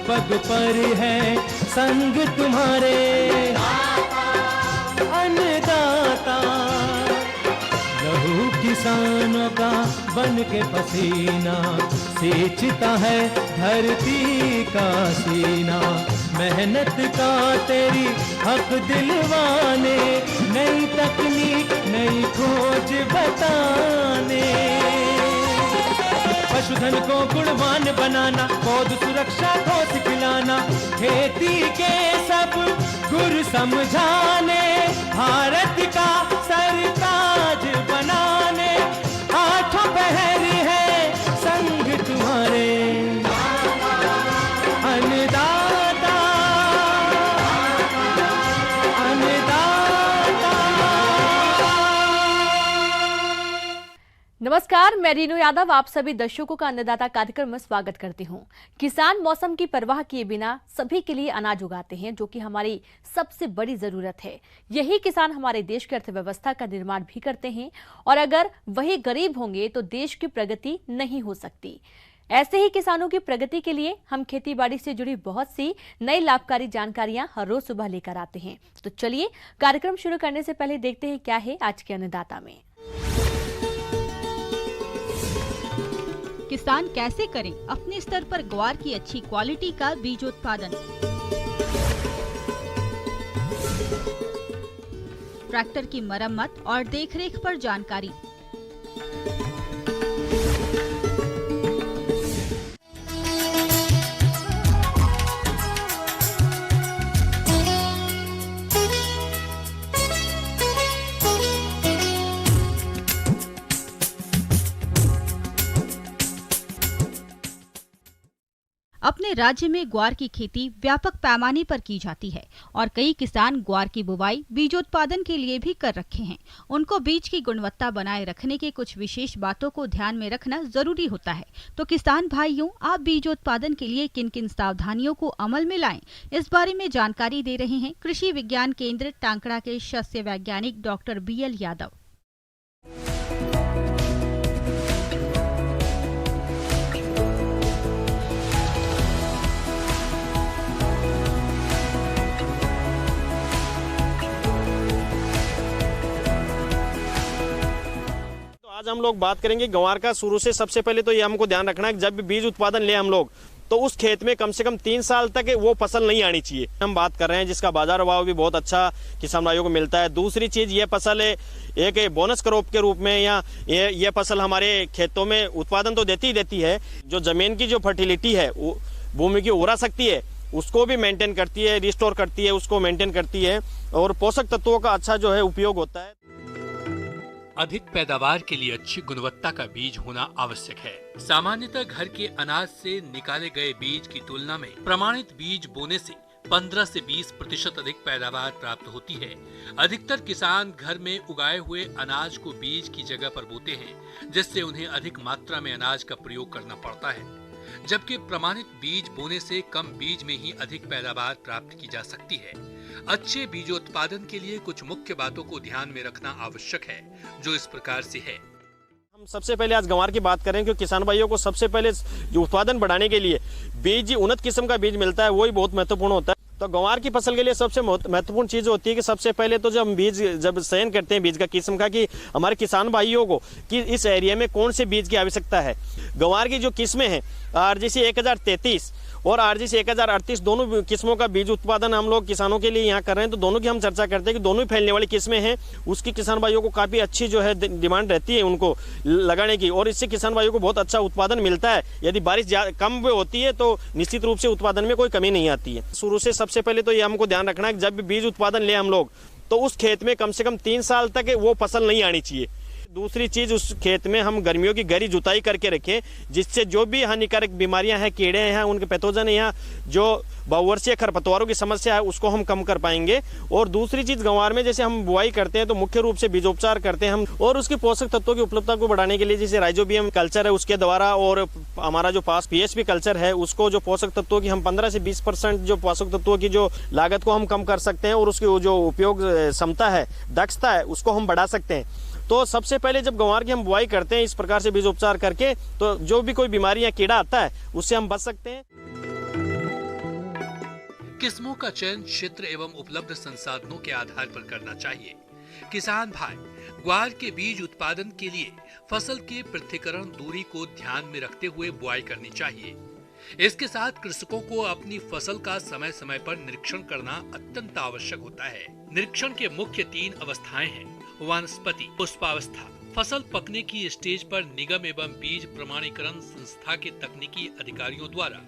पग पर है संग तुम्हारे अन्नदाता। लहू किसानों का बन के पसीना सींचता है धरती का सीना। मेहनत का तेरी हक दिलवाने, नई तकनीक नई खोज बताने। पशुधन को गुणवान बनाना, पौध सुरक्षा को सिखलाना, खेती के सब गुर समझाने, भारत का सरताज बनाने। आठों पहर है संग तुम्हारे अन्नदाता अन्नदाता। नमस्कार, मैं रीनू यादव आप सभी दर्शकों का अन्नदाता कार्यक्रम में स्वागत करती हूं। किसान मौसम की परवाह किए बिना सभी के लिए अनाज उगाते हैं, जो कि हमारी सबसे बड़ी जरूरत है। यही किसान हमारे देश की अर्थव्यवस्था का निर्माण भी करते हैं, और अगर वही गरीब होंगे तो देश की प्रगति नहीं हो सकती। ऐसे ही किसानों की प्रगति के लिए हम खेतीबाड़ी से जुड़ी बहुत सी नई लाभकारी जानकारियां हर रोज सुबह लेकर आते हैं। तो चलिए कार्यक्रम शुरू करने से पहले देखते हैं क्या है आज के अन्नदाता में। किसान कैसे करें अपने स्तर पर ग्वार की अच्छी क्वालिटी का बीज उत्पादन। ट्रैक्टर की मरम्मत और देखरेख पर जानकारी। अपने राज्य में ग्वार की खेती व्यापक पैमाने पर की जाती है और कई किसान ग्वार की बुवाई बीजोत्पादन के लिए भी कर रखे हैं। उनको बीज की गुणवत्ता बनाए रखने के कुछ विशेष बातों को ध्यान में रखना जरूरी होता है। तो किसान भाइयों, आप बीजोत्पादन के लिए किन किन सावधानियों को अमल में लाएं, इस बारे में जानकारी दे रहे हैं कृषि विज्ञान केंद्र टांकड़ा के सस्य वैज्ञानिक डॉक्टर BL यादव। आज हम लोग बात करेंगे ग्वार का। शुरू से सबसे पहले तो ये हमको ध्यान रखना है कि जब भी बीज उत्पादन ले हम लोग, तो उस खेत में कम से कम 3 साल तक वो फसल नहीं आनी चाहिए। हम बात कर रहे हैं जिसका बाजार भाव भी बहुत अच्छा किसान भाइयों को मिलता है। दूसरी चीज, ये फसल है एक बोनस क्रॉप के रूप में, या ये फसल हमारे खेतों में उत्पादन तो देती ही देती है। जो जमीन की जो फर्टिलिटी है, भूमि की उर्वरा शक्ति है, उसको भी मेंटेन करती है, रिस्टोर करती है, उसको मेंटेन करती है, और पोषक तत्वों का अच्छा जो है उपयोग होता है। अधिक पैदावार के लिए अच्छी गुणवत्ता का बीज होना आवश्यक है। सामान्यतः घर के अनाज से निकाले गए बीज की तुलना में प्रमाणित बीज बोने से 15 से 20% अधिक पैदावार प्राप्त होती है। अधिकतर किसान घर में उगाए हुए अनाज को बीज की जगह पर बोते हैं, जिससे उन्हें अधिक मात्रा में अनाज का प्रयोग करना पड़ता है, जबकि प्रमाणित बीज बोने से कम बीज में ही अधिक पैदावार प्राप्त की जा सकती है। अच्छे बीजोत्पादन के लिए कुछ मुख्य बातों को ध्यान में रखना आवश्यक है, जो इस प्रकार से है। हम सबसे पहले आज ग्वार की बात करें, क्योंकि किसान भाइयों को सबसे पहले जो उत्पादन बढ़ाने के लिए बीज, उन्नत किस्म का बीज मिलता है, वही बहुत महत्वपूर्ण होता है। तो ग्वार की फसल के लिए सबसे महत्वपूर्ण चीज होती है कि सबसे पहले तो जब हम बीज चयन करते हैं बीज का किस्म का, कि हमारे किसान भाइयों को कि इस एरिया में कौन से बीज की आवश्यकता है। ग्वार की जो किस्में हैं, RGC 1033 और RGC 1038, दोनों किस्मों का बीज उत्पादन हम लोग किसानों के लिए यहाँ कर रहे हैं। तो दोनों की हम चर्चा करते हैं कि दोनों ही फैलने वाली किस्में हैं। उसकी किसान भाइयों को काफ़ी अच्छी जो है डिमांड रहती है उनको लगाने की, और इससे किसान भाइयों को बहुत अच्छा उत्पादन मिलता है। यदि बारिश कम होती है तो निश्चित रूप से उत्पादन में कोई कमी नहीं आती है। शुरू से सबसे पहले तो ये हमको ध्यान रखना है कि जब भी बीज उत्पादन ले हम लोग, तो उस खेत में कम से कम 3 साल तक वो फसल नहीं आनी चाहिए। दूसरी चीज, उस खेत में हम गर्मियों की गहरी जुताई करके रखें, जिससे जो भी हानिकारक बीमारियां हैं, कीड़े हैं, उनके पैथोजन या जो बहुवर्षीय खरपतवारों की समस्या है, उसको हम कम कर पाएंगे। और दूसरी चीज, ग्वार में जैसे हम बुआई करते हैं तो मुख्य रूप से बीजोपचार करते हैं हम, और उसकी पोषक तत्वों की उपलब्धता को बढ़ाने के लिए जैसे राइजोबियम कल्चर है उसके द्वारा, और हमारा जो पास PHP कल्चर है, उसको जो पोषक तत्वों की हम 15 से 20% जो पोषक तत्वों की जो लागत को हम कम कर सकते हैं, और उसकी जो उपयोग क्षमता है, दक्षता है, उसको हम बढ़ा सकते हैं। तो सबसे पहले जब ग्वार की हम बुआई करते हैं इस प्रकार से बीजोपचार करके, तो जो भी कोई बीमारी या कीड़ा आता है उससे हम बच सकते हैं। किस्मों का चयन क्षेत्र एवं उपलब्ध संसाधनों के आधार पर करना चाहिए। किसान भाई, ग्वार के बीज उत्पादन के लिए फसल के पृथक्करण दूरी को ध्यान में रखते हुए बुआई करनी चाहिए। इसके साथ कृषकों को अपनी फसल का समय समय पर निरीक्षण करना अत्यंत आवश्यक होता है। निरीक्षण के मुख्य 3 अवस्थाएं हैं: वनस्पति, पुष्पावस्था, फसल पकने की स्टेज पर निगम एवं बीज प्रमाणीकरण संस्था के तकनीकी अधिकारियों द्वारा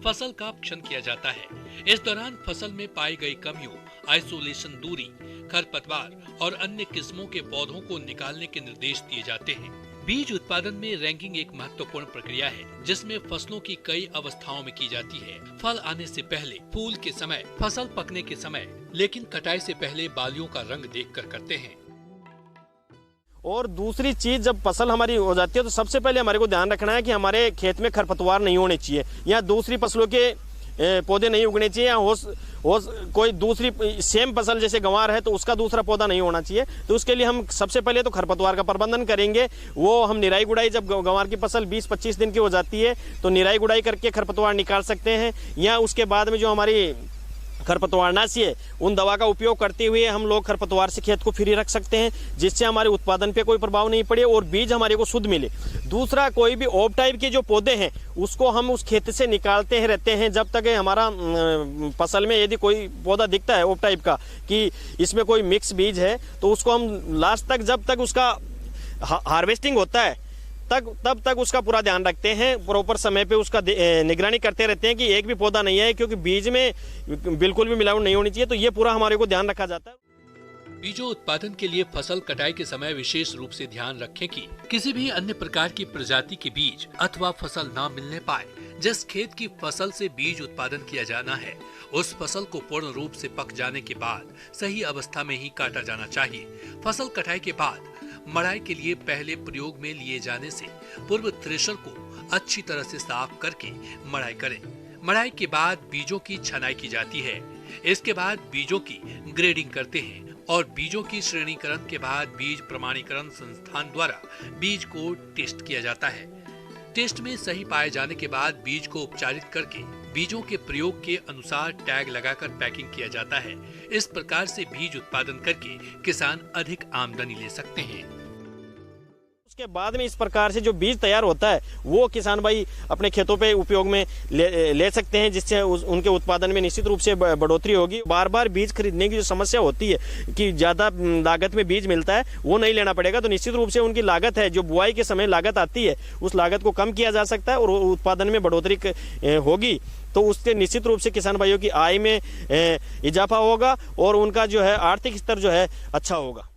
फसल का परीक्षण किया जाता है। इस दौरान फसल में पाई गई कमियों, आइसोलेशन दूरी, खरपतवार और अन्य किस्मों के पौधों को निकालने के निर्देश दिए जाते हैं। बीज उत्पादन में रैंकिंग एक महत्वपूर्ण प्रक्रिया है, जिसमें फसलों की कई अवस्थाओं में की जाती है। फल आने से पहले, फूल के समय, फसल पकने के समय, लेकिन कटाई से पहले बालियों का रंग देखकर करते हैं। और दूसरी चीज, जब फसल हमारी हो जाती है तो सबसे पहले हमारे को ध्यान रखना है कि हमारे खेत में खरपतवार नहीं होने चाहिए, या दूसरी फसलों के पौधे नहीं उगने चाहिए, या कोई दूसरी सेम फसल जैसे गंवार है तो उसका दूसरा पौधा नहीं होना चाहिए। तो उसके लिए हम सबसे पहले तो खरपतवार का प्रबंधन करेंगे। वो हम निराई गुड़ाई, जब गंवार की फसल 20-25 दिन की हो जाती है तो निराई गुड़ाई करके खरपतवार निकाल सकते हैं, या उसके बाद में जो हमारी खरपतवारनाशी है उन दवा का उपयोग करते हुए हम लोग खरपतवार से खेत को फ्री रख सकते हैं, जिससे हमारे उत्पादन पे कोई प्रभाव नहीं पड़े और बीज हमारे को शुद्ध मिले। दूसरा, कोई भी ऑफ टाइप के जो पौधे हैं उसको हम उस खेत से निकालते हैं रहते हैं जब तक हमारा फसल में यदि कोई पौधा दिखता है ऑफ टाइप का कि इसमें कोई मिक्स बीज है, तो उसको हम लास्ट तक, जब तक उसका हार्वेस्टिंग होता है तब तक उसका पूरा ध्यान रखते हैं, प्रॉपर समय पे उसका निगरानी करते रहते हैं कि एक भी पौधा नहीं है, क्योंकि बीज में बिल्कुल भी मिलावट नहीं होनी चाहिए। तो ये पूरा हमारे को ध्यान रखा जाता है। बीजों उत्पादन के लिए फसल कटाई के समय विशेष रूप से ध्यान रखें कि किसी भी अन्य प्रकार की प्रजाति के बीज अथवा फसल न मिलने पाए। जिस खेत की फसल से बीज उत्पादन किया जाना है, उस फसल को पूर्ण रूप से पक जाने के बाद सही अवस्था में ही काटा जाना चाहिए। फसल कटाई के बाद मड़ाई के लिए पहले प्रयोग में लिए जाने से पूर्व थ्रेशर को अच्छी तरह से साफ करके मड़ाई करें। मड़ाई के बाद बीजों की छनाई की जाती है। इसके बाद बीजों की ग्रेडिंग करते हैं और बीजों की श्रेणीकरण के बाद बीज प्रमाणीकरण संस्थान द्वारा बीज को टेस्ट किया जाता है। टेस्ट में सही पाए जाने के बाद बीज को उपचारित करके बीजों के प्रयोग के अनुसार टैग लगाकर पैकिंग किया जाता है। इस प्रकार से बीज उत्पादन करके किसान अधिक आमदनी ले सकते हैं। उसके बाद में इस प्रकार से जो बीज तैयार होता है वो किसान भाई अपने खेतों पे उपयोग में ले सकते हैं, जिससे उनके उत्पादन में निश्चित रूप से बढ़ोतरी होगी। बार बार बीज खरीदने की जो समस्या होती है कि ज्यादा लागत में बीज मिलता है, वो नहीं लेना पड़ेगा। तो निश्चित रूप से उनकी लागत है, जो बुआई के समय लागत आती है, उस लागत को कम किया जा सकता है और उत्पादन में बढ़ोतरी होगी। तो उससे निश्चित रूप से किसान भाइयों की आय में इजाफा होगा और उनका जो है आर्थिक स्तर जो है अच्छा होगा।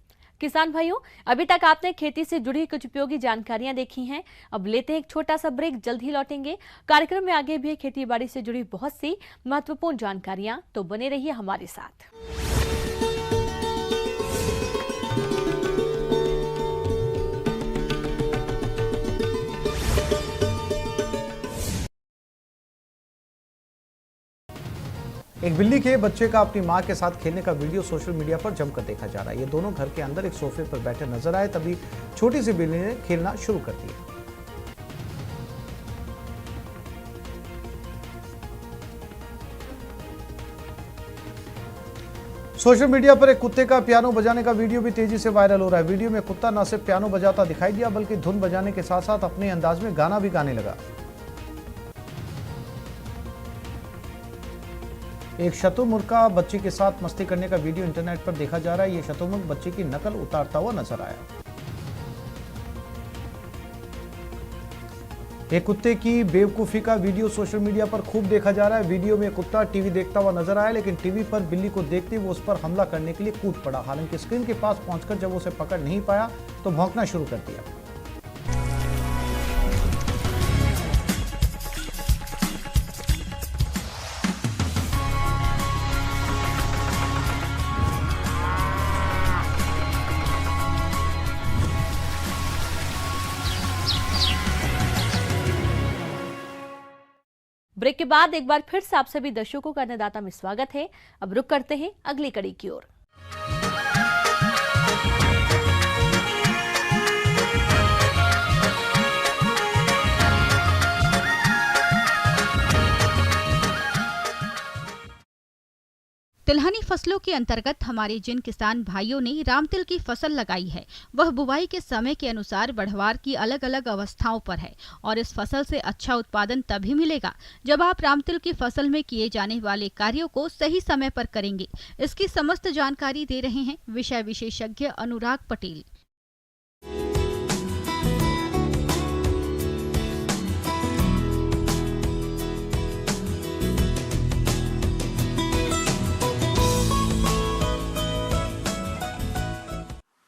किसान भाइयों, अभी तक आपने खेती से जुड़ी कुछ उपयोगी जानकारियां देखी हैं। अब लेते हैं एक छोटा सा ब्रेक, जल्द ही लौटेंगे। कार्यक्रम में आगे भी खेती बाड़ी से जुड़ी बहुत सी महत्वपूर्ण जानकारियां, तो बने रहिए हमारे साथ। एक बिल्ली के बच्चे का अपनी मां के साथ खेलने का वीडियो सोशल मीडिया पर जमकर देखा जा रहा है। ये दोनों घर के अंदर एक सोफे पर बैठे नजर आए, तभी छोटी सी बिल्ली ने खेलना शुरू कर दिया। सोशल मीडिया पर एक कुत्ते का पियानो बजाने का वीडियो भी तेजी से वायरल हो रहा है। वीडियो में कुत्ता न सिर्फ पियानो बजाता दिखाई दिया, बल्कि धुन बजाने के साथ साथ अपने अंदाज में गाना भी गाने लगा। एक शतुरमुर्ग का बच्चे के साथ मस्ती करने का वीडियो इंटरनेट पर देखा जा रहा है। ये शतुरमुर्ग बच्चे की नकल उतारता हुआ नजर आया। एक कुत्ते की बेवकूफी का वीडियो सोशल मीडिया पर खूब देखा जा रहा है। वीडियो में कुत्ता टीवी देखता हुआ नजर आया, लेकिन टीवी पर बिल्ली को देखते वो उस पर हमला करने के लिए कूद पड़ा। हालांकि स्क्रीन के पास पहुंचकर जब उसे पकड़ नहीं पाया तो भौंकना शुरू कर दिया। ब्रेक के बाद एक बार फिर से आप सभी दर्शकों का अन्नदाता में स्वागत है। अब रुक करते हैं अगली कड़ी की ओर। तिलहनी फसलों के अंतर्गत हमारे जिन किसान भाइयों ने रामतिल की फसल लगाई है, वह बुवाई के समय के अनुसार बढ़वार की अलग अलग अवस्थाओं पर है और इस फसल से अच्छा उत्पादन तभी मिलेगा जब आप रामतिल की फसल में किए जाने वाले कार्यों को सही समय पर करेंगे। इसकी समस्त जानकारी दे रहे हैं विषय विशेषज्ञ अनुराग पटेल।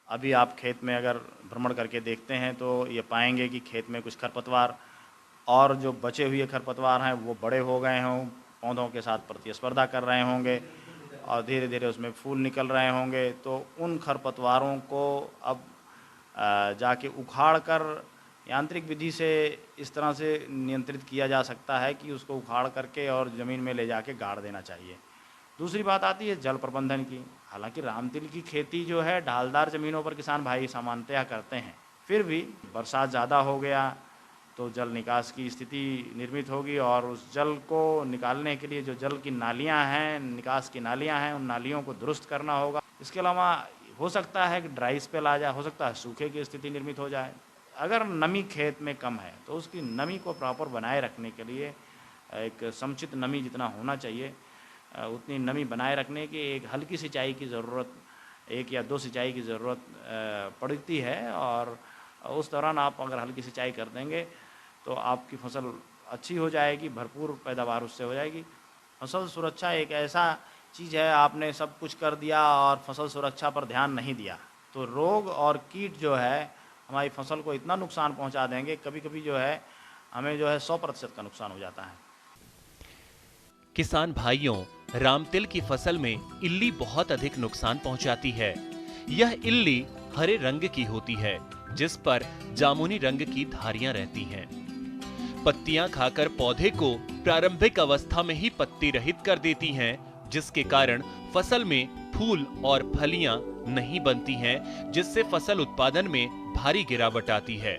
अभी आप खेत में अगर भ्रमण करके देखते हैं तो ये पाएंगे कि खेत में कुछ खरपतवार और जो बचे हुए खरपतवार हैं वो बड़े हो गए हों, पौधों के साथ प्रतिस्पर्धा कर रहे होंगे और धीरे धीरे उसमें फूल निकल रहे होंगे। तो उन खरपतवारों को अब जाके उखाड़ कर यांत्रिक विधि से इस तरह से नियंत्रित किया जा सकता है कि उसको उखाड़ करके और ज़मीन में ले जाके गाड़ देना चाहिए। दूसरी बात आती है जल प्रबंधन की। हालांकि रामतिल की खेती जो है ढालदार ज़मीनों पर किसान भाई सामान्यतः करते हैं, फिर भी बरसात ज़्यादा हो गया तो जल निकास की स्थिति निर्मित होगी और उस जल को निकालने के लिए जो जल की नालियां हैं, निकास की नालियां हैं, उन नालियों को दुरुस्त करना होगा। इसके अलावा हो सकता है कि ड्राई स्पेल आ जाए, हो सकता है सूखे की स्थिति निर्मित हो जाए। अगर नमी खेत में कम है तो उसकी नमी को प्रॉपर बनाए रखने के लिए एक समुचित नमी जितना होना चाहिए उतनी नमी बनाए रखने की एक हल्की सिंचाई की ज़रूरत, 1 या 2 सिंचाई की ज़रूरत पड़ती है और उस दौरान आप अगर हल्की सिंचाई कर देंगे तो आपकी फसल अच्छी हो जाएगी, भरपूर पैदावार उससे हो जाएगी। फसल सुरक्षा एक ऐसा चीज़ है, आपने सब कुछ कर दिया और फसल सुरक्षा पर ध्यान नहीं दिया तो रोग और कीट जो है हमारी फसल को इतना नुकसान पहुंचा देंगे, कभी कभी जो है हमें जो है 100% का नुकसान हो जाता है। किसान भाइयों, रामतिल की फसल में इल्ली बहुत अधिक नुकसान पहुंचाती है। यह इल्ली हरे रंग की होती है जिस पर जामुनी रंग की धारियां रहती हैं। पत्तियां खाकर पौधे को प्रारंभिक अवस्था में ही पत्ती रहित कर देती हैं, जिसके कारण फसल में फूल और फलियां नहीं बनती हैं, जिससे फसल उत्पादन में भारी गिरावट आती है।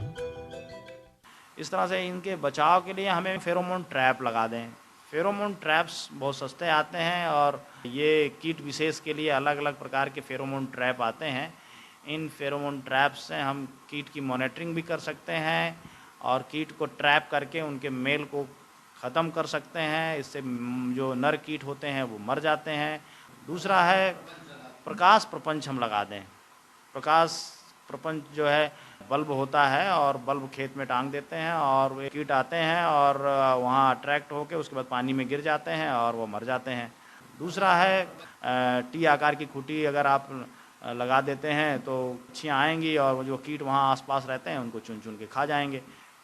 इस तरह से इनके बचाव के लिए हमें फेरोमोन ट्रैप लगा दें। फेरोमोन ट्रैप्स बहुत सस्ते आते हैं और ये कीट विशेष के लिए अलग अलग प्रकार के फेरोमोन ट्रैप आते हैं। इन फेरोमोन ट्रैप्स से हम कीट की मॉनिटरिंग भी कर सकते हैं और कीट को ट्रैप करके उनके मेल को ख़त्म कर सकते हैं। इससे जो नर कीट होते हैं वो मर जाते हैं। दूसरा है प्रकाश प्रपंच हम लगा दें। प्रकाश प्रपंच जो है बल्ब होता है और बल्ब खेत में टांग देते हैं और वे कीट आते हैं और वहाँ अट्रैक्ट होकर उसके बाद पानी में गिर जाते हैं और वो मर जाते हैं। दूसरा है टी आकार की खूंटी अगर आप लगा देते हैं तो मच्छियाँ आएंगी और जो कीट वहाँ आसपास रहते हैं उनको चुन चुन के खा जाएंगे।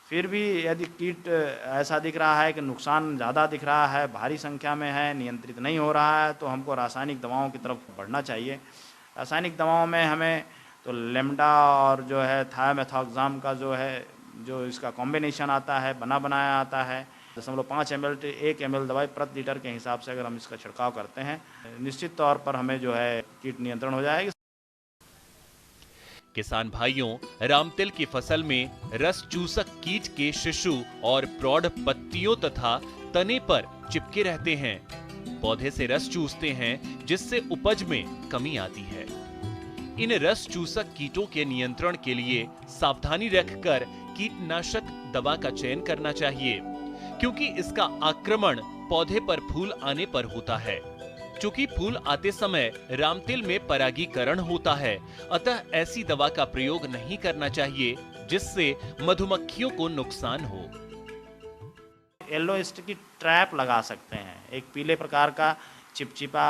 फिर भी यदि कीट ऐसा दिख रहा है कि नुकसान ज़्यादा दिख रहा है, भारी संख्या में है, नियंत्रित नहीं हो रहा है, तो हमको रासायनिक दवाओं की तरफ बढ़ना चाहिए। रासायनिक दवाओं में हमें तो लेमडा और जो है थायामेथॉक्साम का जो इसका कॉम्बिनेशन आता है, बना बनाया आता है, 0.5 ml 1 ml दवाई प्रति लीटर के हिसाब से अगर हम इसका छिड़काव करते हैं, निश्चित तौर पर हमें जो है कीट नियंत्रण हो जाएगी। किसान भाइयों, रामतिल की फसल में रस चूसक कीट के शिशु और प्रौढ़ पत्तियों तथा तने पर चिपके रहते हैं। पौधे से रस चूसते हैं जिससे उपज में कमी आती है। इन रस चूसक कीटों के नियंत्रण के लिए सावधानी रखकर कीटनाशक दवा का चयन करना चाहिए, क्योंकि इसका आक्रमण पौधे पर फूल आने पर होता है। चूंकि फूल आते समय रामतिल में परागीकरण होता है, अतः ऐसी दवा का प्रयोग नहीं करना चाहिए जिससे मधुमक्खियों को नुकसान हो। येलो स्टिकी ट्रैप लगा सकते हैं। एक पीले प्रकार का चिपचिपा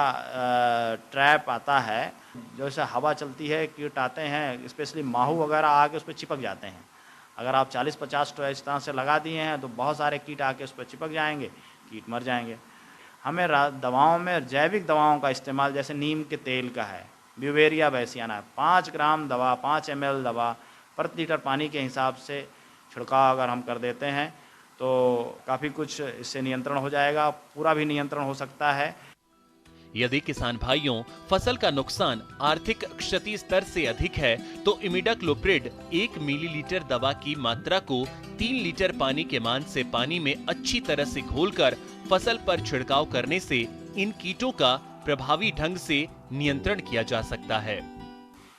ट्रैप आता है, जैसे हवा चलती है कीट आते हैं, स्पेशली माहू वगैरह आके उस पर चिपक जाते हैं। अगर आप 40-50 तो इस तरह से लगा दिए हैं तो बहुत सारे कीट आके उस पर चिपक जाएंगे, कीट मर जाएंगे। हमें दवाओं में जैविक दवाओं का इस्तेमाल, जैसे नीम के तेल का है, ब्यूवेरिया बैसियाना, 5 ग्राम दवा, 5 ml दवा प्रति लीटर पानी के हिसाब से छिड़काव अगर हम कर देते हैं तो काफ़ी कुछ इससे नियंत्रण हो जाएगा। पूरा भी नियंत्रण हो सकता है। यदि किसान भाइयों फसल का नुकसान आर्थिक क्षति स्तर से अधिक है तो इमिडाक्लोप्रिड 1 मिलीलीटर दवा की मात्रा को 3 लीटर पानी के मान से पानी में अच्छी तरह से घोलकर फसल पर छिड़काव करने से इन कीटों का प्रभावी ढंग से नियंत्रण किया जा सकता है।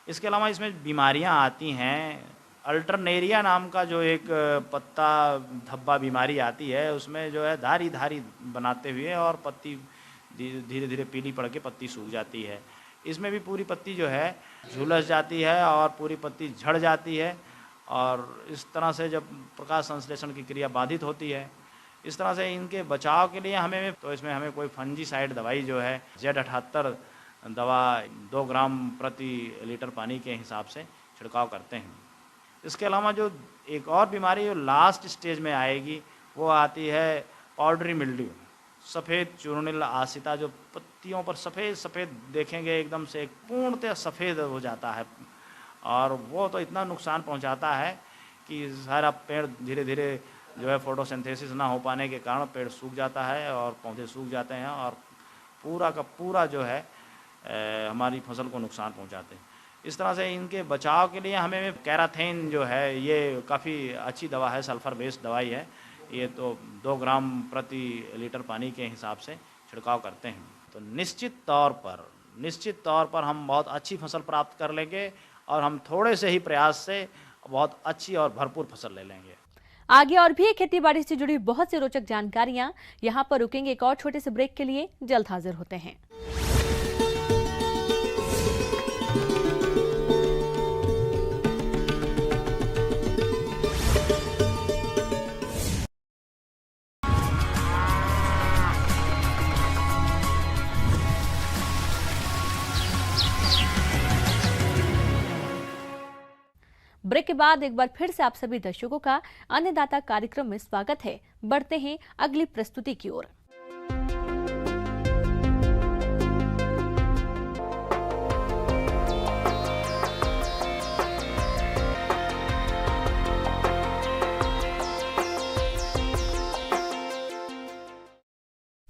इसके अलावा इसमें बीमारियां आती हैं। अल्टरनेरिया नाम का जो एक पत्ता धब्बा बीमारी आती है, उसमें जो है धारी धारी बनाते हुए और पत्ती धीरे धीरे पीली पड़ के पत्ती सूख जाती है। इसमें भी पूरी पत्ती जो है झुलस जाती है और पूरी पत्ती झड़ जाती है और इस तरह से जब प्रकाश संश्लेषण की क्रिया बाधित होती है, इस तरह से इनके बचाव के लिए इसमें हमें कोई फंजीसाइड दवाई जो है Z78 दवा 2 ग्राम प्रति लीटर पानी के हिसाब से छिड़काव करते हैं। इसके अलावा जो एक और बीमारी जो लास्ट स्टेज में आएगी वो आती है पाउडरी मिल्ड्यू, सफ़ेद चूर्णिल आसिता, जो पत्तियों पर सफ़ेद सफ़ेद देखेंगे एकदम से पूर्णतः सफ़ेद हो जाता है और वो तो इतना नुकसान पहुंचाता है कि सारा पेड़ धीरे धीरे जो है फोटोसिंथेसिस ना हो पाने के कारण पेड़ सूख जाता है और पौधे सूख जाते हैं और पूरा का पूरा जो है हमारी फसल को नुकसान पहुंचाते हैं। इस तरह से इनके बचाव के लिए हमें कैराथेन जो है ये काफ़ी अच्छी दवा है, सल्फ़र बेस्ड दवाई है। ये तो 2 ग्राम प्रति लीटर पानी के हिसाब से छिड़काव करते हैं। तो निश्चित तौर पर हम बहुत अच्छी फसल प्राप्त कर लेंगे और हम थोड़े से ही प्रयास से बहुत अच्छी और भरपूर फसल ले लेंगे। आगे और भी खेती बाड़ी से जुड़ी बहुत सी रोचक जानकारियां यहाँ पर रुकेंगे। एक और छोटे से ब्रेक के लिए जल्द हाजिर होते हैं। ब्रेक के बाद एक बार फिर से आप सभी दर्शकों का अन्नदाता कार्यक्रम में स्वागत है। बढ़ते हैं अगली प्रस्तुति की ओर।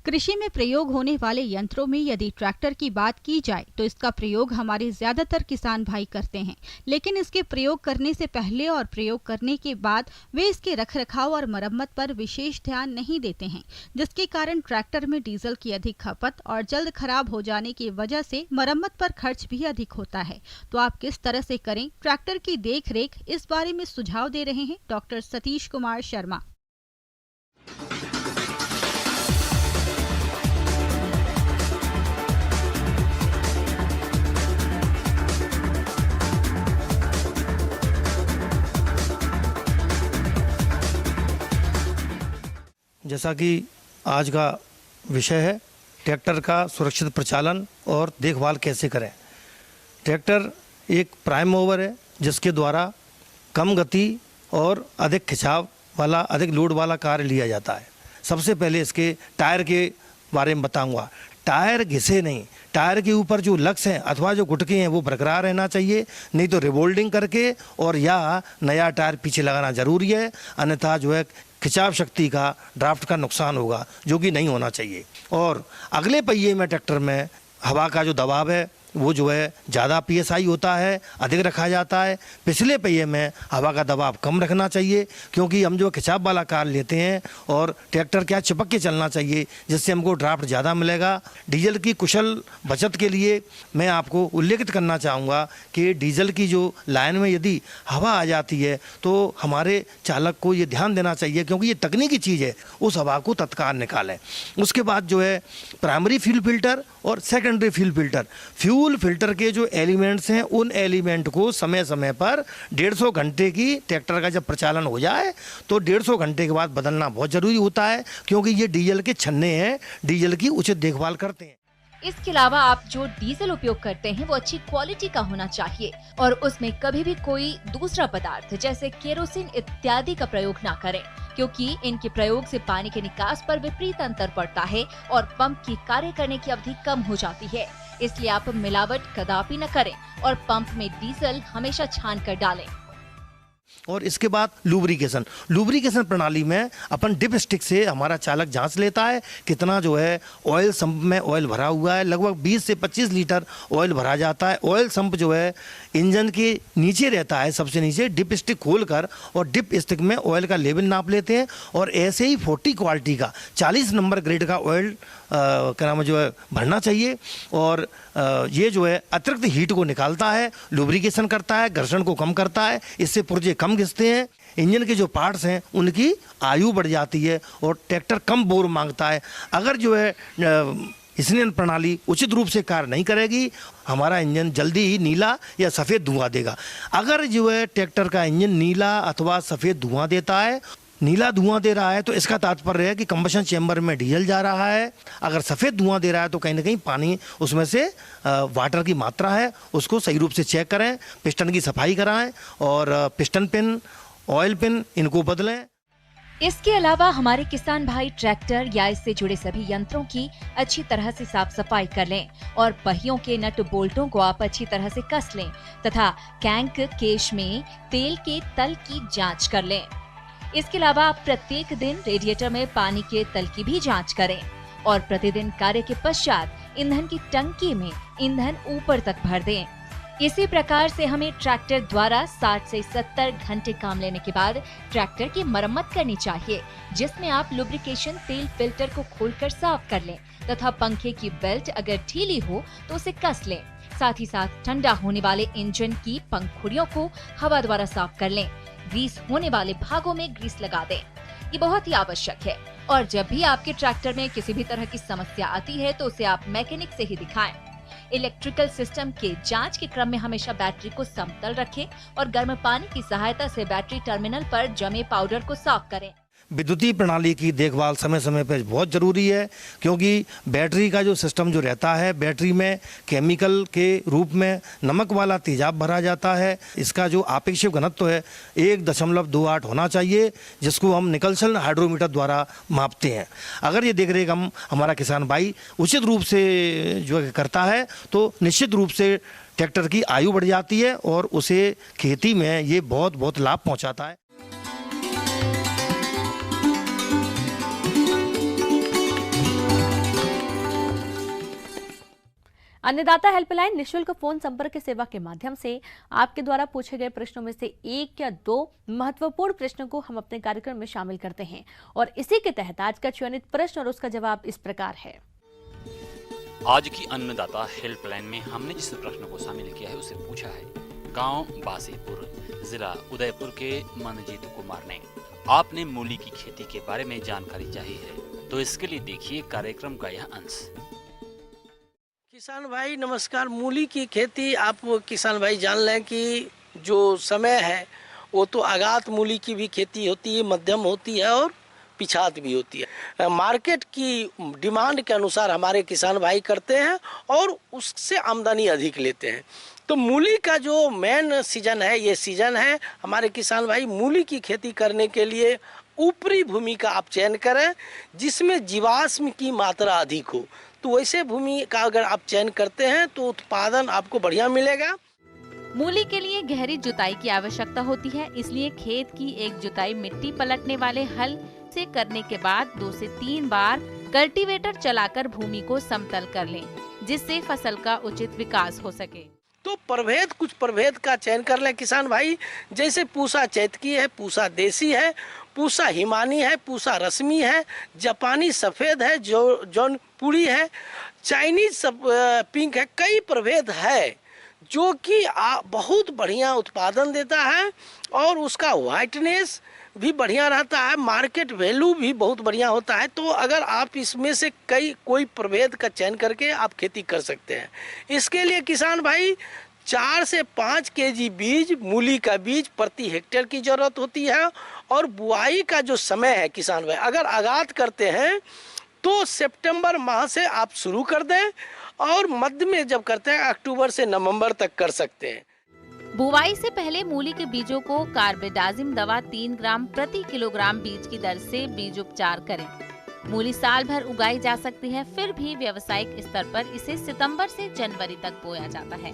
कृषि में प्रयोग होने वाले यंत्रों में यदि ट्रैक्टर की बात की जाए तो इसका प्रयोग हमारे ज्यादातर किसान भाई करते हैं, लेकिन इसके प्रयोग करने से पहले और प्रयोग करने के बाद वे इसके रखरखाव और मरम्मत पर विशेष ध्यान नहीं देते हैं, जिसके कारण ट्रैक्टर में डीजल की अधिक खपत और जल्द खराब हो जाने की वजह से मरम्मत पर खर्च भी अधिक होता है। तो आप किस तरह से करें ट्रैक्टर की देख रेख, इस बारे में सुझाव दे रहे हैं डॉक्टर सतीश कुमार शर्मा। जैसा कि आज का विषय है ट्रैक्टर का सुरक्षित प्रचालन और देखभाल कैसे करें। ट्रैक्टर एक प्राइम मूवर है जिसके द्वारा कम गति और अधिक खिंचाव वाला, अधिक लोड वाला कार्य लिया जाता है। सबसे पहले इसके टायर के बारे में बताऊंगा। टायर घिसे नहीं, टायर के ऊपर जो लक्स हैं अथवा जो गुटके हैं वो बरकरार रहना चाहिए, नहीं तो रिवोल्डिंग करके और या नया टायर पीछे लगाना ज़रूरी है, अन्यथा जो है खिंचाव शक्ति का, ड्राफ्ट का नुकसान होगा, जो कि नहीं होना चाहिए। और अगले पहिए में ट्रैक्टर में हवा का जो दबाव है वो जो है ज़्यादा PSI होता है, अधिक रखा जाता है। पिछले पहिए में हवा का दबाव कम रखना चाहिए, क्योंकि हम जो खिंचाव वाला कार लेते हैं और ट्रैक्टर क्या चिपक के चलना चाहिए, जिससे हमको ड्राफ्ट ज़्यादा मिलेगा। डीजल की कुशल बचत के लिए मैं आपको उल्लेखित करना चाहूँगा कि डीजल की जो लाइन में यदि हवा आ जाती है तो हमारे चालक को ये ध्यान देना चाहिए, क्योंकि ये तकनीकी चीज़ है, उस हवा को तत्काल निकालें। उसके बाद जो है प्राइमरी फ्यूल फिल्टर और secondary fuel filter, fuel filter के जो एलिमेंट्स हैं उन एलिमेंट को समय समय पर 150 घंटे की ट्रैक्टर का जब प्रचालन हो जाए तो 150 घंटे के बाद बदलना बहुत ज़रूरी होता है, क्योंकि ये डीजल के छन्ने हैं, डीजल की उचित देखभाल करते हैं। इसके अलावा आप जो डीजल उपयोग करते हैं वो अच्छी क्वालिटी का होना चाहिए और उसमें कभी भी कोई दूसरा पदार्थ जैसे केरोसिन इत्यादि का प्रयोग ना करें, क्योंकि इनके प्रयोग से पानी के निकास पर विपरीत अंतर पड़ता है और पंप की कार्य करने की अवधि कम हो जाती है। इसलिए आप मिलावट कदापि न करें और पंप में डीजल हमेशा छान कर डालें। और इसके बाद लुब्रिकेशन प्रणाली में अपन डिप स्टिक से हमारा चालक जांच लेता है कितना जो है ऑयल संप में ऑयल भरा हुआ है। लगभग 20 से 25 लीटर ऑयल भरा जाता है। ऑयल संप जो है इंजन के नीचे रहता है, सबसे नीचे। डिप स्टिक खोलकर और डिप स्टिक में ऑयल का लेवल नाप लेते हैं और ऐसे ही 40 क्वालिटी का 40 नंबर ग्रेड का ऑयल क्या नाम है जो है भरना चाहिए। और ये जो है अतिरिक्त हीट को निकालता है, लुब्रिकेशन करता है, घर्षण को कम करता है, इससे पुर्जे कम घिसते हैं। इंजन के जो पार्ट्स हैं उनकी आयु बढ़ जाती है और ट्रैक्टर कम बोर मांगता है। अगर जो है स्नेहन प्रणाली उचित रूप से कार्य नहीं करेगी, हमारा इंजन जल्दी ही नीला या सफ़ेद धुआं देगा। अगर जो है ट्रैक्टर का इंजन नीला अथवा सफ़ेद धुआं देता है, नीला धुआं दे रहा है तो इसका तात्पर्य है कि कंबशन चैम्बर में डीजल जा रहा है। अगर सफ़ेद धुआं दे रहा है तो कहीं ना कहीं पानी उसमें से वाटर की मात्रा है, उसको सही रूप से चेक करें, पिस्टन की सफाई कराएं और पिस्टन पिन, ऑयल पिन इनको बदलें। इसके अलावा हमारे किसान भाई ट्रैक्टर या इससे जुड़े सभी यंत्रों की अच्छी तरह से साफ सफाई कर लें और पहियों के नट बोल्टों को आप अच्छी तरह से कस लें तथा कैंक केश में तेल के तल की जांच कर लें। इसके अलावा आप प्रत्येक दिन रेडिएटर में पानी के तल की भी जांच करें और प्रतिदिन कार्य के पश्चात ईंधन की टंकी में ईंधन ऊपर तक भर दें। इसी प्रकार से हमें ट्रैक्टर द्वारा 60 से 70 घंटे काम लेने के बाद ट्रैक्टर की मरम्मत करनी चाहिए, जिसमें आप लुब्रिकेशन तेल फिल्टर को खोलकर साफ कर लें तथा पंखे की बेल्ट अगर ढीली हो तो उसे कस लें। साथ ही साथ ठंडा होने वाले इंजन की पंखुड़ियों को हवा द्वारा साफ कर लें। ग्रीस होने वाले भागों में ग्रीस लगा दें। ये बहुत ही आवश्यक है। और जब भी आपके ट्रैक्टर में किसी भी तरह की समस्या आती है तो उसे आप मैकेनिक से ही दिखाएं। इलेक्ट्रिकल सिस्टम के जांच के क्रम में हमेशा बैटरी को समतल रखें और गर्म पानी की सहायता से बैटरी टर्मिनल पर जमे पाउडर को साफ करें। विद्युतीय प्रणाली की देखभाल समय समय पर बहुत ज़रूरी है, क्योंकि बैटरी का जो सिस्टम जो रहता है, बैटरी में केमिकल के रूप में नमक वाला तेजाब भरा जाता है। इसका जो आपेक्षिक घनत्व है 1.28 होना चाहिए, जिसको हम निकलसन हाइड्रोमीटर द्वारा मापते हैं। अगर ये देख रेख हमारा किसान भाई उचित रूप से जो करता है तो निश्चित रूप से ट्रैक्टर की आयु बढ़ जाती है और उसे खेती में ये बहुत लाभ पहुँचाता है। अन्नदाता हेल्पलाइन निःशुल्क फोन संपर्क सेवा के माध्यम से आपके द्वारा पूछे गए प्रश्नों में से 1 या 2 महत्वपूर्ण प्रश्नों को हम अपने कार्यक्रम में शामिल करते हैं और इसी के तहत आज का चयनित प्रश्न और उसका जवाब इस प्रकार है। आज की अन्नदाता हेल्पलाइन में हमने जिस प्रश्न को शामिल किया है उसे पूछा है गांव बासीपुर, जिला उदयपुर के मनजीत कुमार ने। आपने मूली की खेती के बारे में जानकारी चाहिए है, तो इसके लिए देखिए कार्यक्रम का यह अंश। किसान भाई नमस्कार। मूली की खेती आप किसान भाई जान लें कि जो समय है वो तो आगात मूली की भी खेती होती है, मध्यम होती है और पिछात भी होती है। मार्केट की डिमांड के अनुसार हमारे किसान भाई करते हैं और उससे आमदनी अधिक लेते हैं। तो मूली का जो मेन सीजन है, ये सीजन है हमारे किसान भाई मूली की खेती करने के लिए ऊपरी भूमि का आप चयन करें जिसमें जीवाश्म की मात्रा अधिक हो। तो वैसे भूमि का अगर आप चयन करते हैं तो उत्पादन आपको बढ़िया मिलेगा। मूली के लिए गहरी जुताई की आवश्यकता होती है, इसलिए खेत की एक जुताई मिट्टी पलटने वाले हल से करने के बाद 2 से 3 बार कल्टीवेटर चलाकर भूमि को समतल कर लें, जिससे फसल का उचित विकास हो सके। तो प्रभेद, कुछ प्रभेद का चयन कर लें किसान भाई, जैसे पूसा चैतकी है, पूसा देसी है, पूसा हिमानी है, पूसा रश्मि है, जापानी सफ़ेद है, जौनपुरी है, चाइनीज पिंक है। कई प्रभेद है जो कि बहुत बढ़िया उत्पादन देता है और उसका वाइटनेस भी बढ़िया रहता है, मार्केट वैल्यू भी बहुत बढ़िया होता है। तो अगर आप इसमें से कोई प्रभेद का चयन करके आप खेती कर सकते हैं। इसके लिए किसान भाई 4 से 5 केजी बीज, मूली का बीज प्रति हेक्टेयर की जरूरत होती है। और बुआई का जो समय है किसान भाई, अगर आगात करते हैं तो सितंबर माह से आप शुरू कर दें और मध्य में जब करते हैं अक्टूबर से नवंबर तक कर सकते हैं। बुवाई से पहले मूली के बीजों को कार्बेडाजिम दवा 3 ग्राम प्रति किलोग्राम बीज की दर से बीज उपचार करें। मूली साल भर उगाई जा सकती है, फिर भी व्यावसायिक स्तर पर इसे सितंबर से जनवरी तक बोया जाता है।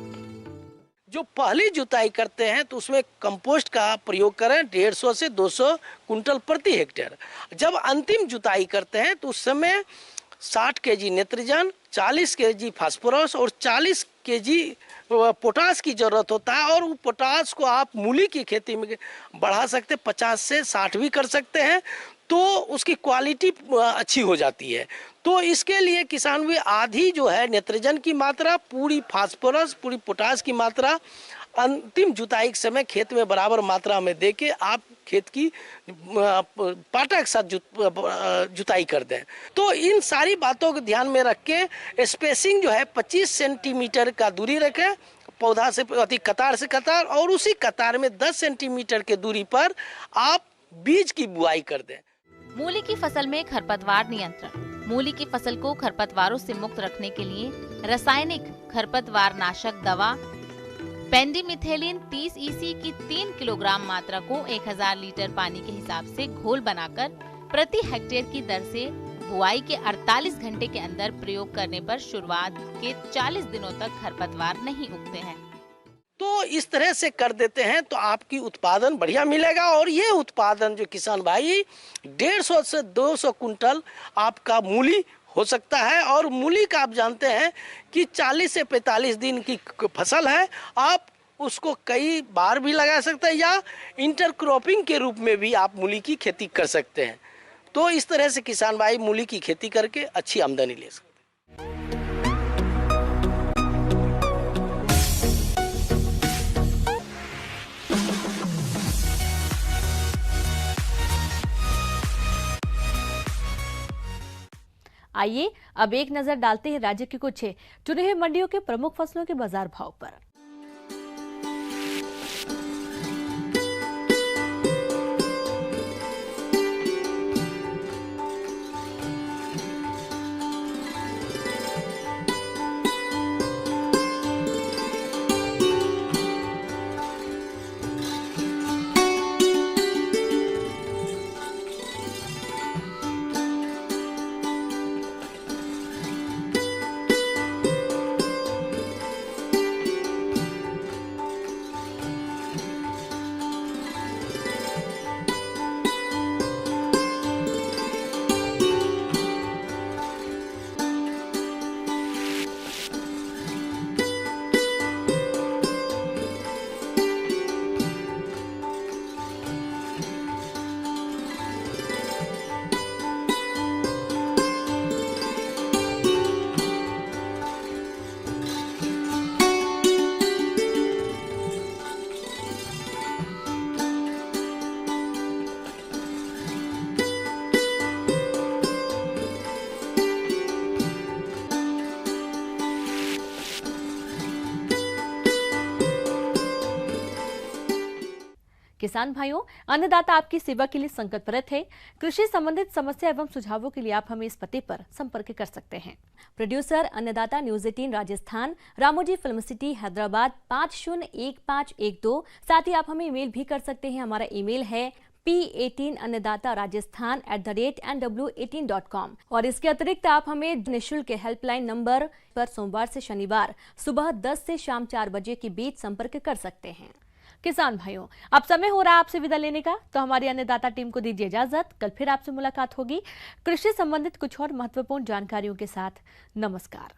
जो पहली जुताई करते हैं तो उसमें कंपोस्ट का प्रयोग करें 150 से 200 कुंटल प्रति हेक्टेयर। जब अंतिम जुताई करते हैं तो उस समय 60 केजी नेत्रजन, 40 केजी फास्फोरस और 40 केजी पोटास की जरूरत होता है। और वो पोटास को आप मूली की खेती में बढ़ा सकते हैं, 50 से 60 भी कर सकते हैं, तो उसकी क्वालिटी अच्छी हो जाती है। तो इसके लिए किसान भी आधी जो है नेत्रजन की मात्रा, पूरी फास्फोरस, पूरी पोटास की मात्रा अंतिम जुताई के समय खेत में बराबर मात्रा में देके आप खेत की पाटा के साथ जुताई कर दें। तो इन सारी बातों को ध्यान में रख के स्पेसिंग जो है 25 सेंटीमीटर का दूरी रखें पौधा से, कतार से कतार, और उसी कतार में 10 सेंटीमीटर के दूरी पर आप बीज की बुआई कर दें। मूली की फसल में खरपतवार नियंत्रण। मूली की फसल को खरपतवारों से मुक्त रखने के लिए रासायनिक खरपतवार नाशक दवा पेंडिमिथेलिन 30 EC की 3 किलोग्राम मात्रा को 1000 लीटर पानी के हिसाब से घोल बनाकर प्रति हेक्टेयर की दर से बुआई के 48 घंटे के अंदर प्रयोग करने पर शुरुआत के 40 दिनों तक खरपतवार नहीं उगते हैं। तो इस तरह से कर देते हैं तो आपकी उत्पादन बढ़िया मिलेगा। और ये उत्पादन जो किसान भाई 150 से 200 कुंटल आपका मूली हो सकता है। और मूली का आप जानते हैं कि 40 से 45 दिन की फसल है, आप उसको कई बार भी लगा सकते हैं या इंटरक्रॉपिंग के रूप में भी आप मूली की खेती कर सकते हैं। तो इस तरह से किसान भाई मूली की खेती करके अच्छी आमदनी ले सकते हैं। आइए अब एक नजर डालते हैं राज्य की कुछ चुने हुए मंडियों के प्रमुख फसलों के बाजार भाव पर। किसान भाइयों, अन्नदाता आपकी सेवा के लिए संकल्परत है। कृषि संबंधित समस्या एवं सुझावों के लिए आप हमें इस पते पर संपर्क कर सकते हैं। प्रोड्यूसर अन्नदाता news 18 Rajasthan, Ramoji film city Hyderabad 501512। साथ ही आप हमें ईमेल भी कर सकते हैं। हमारा ईमेल है p18annadataraajasthan@nw18.com। और इसके अतिरिक्त आप हमें निःशुल्क हेल्पलाइन नंबर पर सोमवार से शनिवार सुबह 10 से शाम 4 बजे के बीच संपर्क कर सकते हैं। किसान भाइयों, अब समय हो रहा है आपसे विदा लेने का, तो हमारी अन्नदाता टीम को दीजिए इजाजत। कल फिर आपसे मुलाकात होगी कृषि संबंधित कुछ और महत्वपूर्ण जानकारियों के साथ। नमस्कार।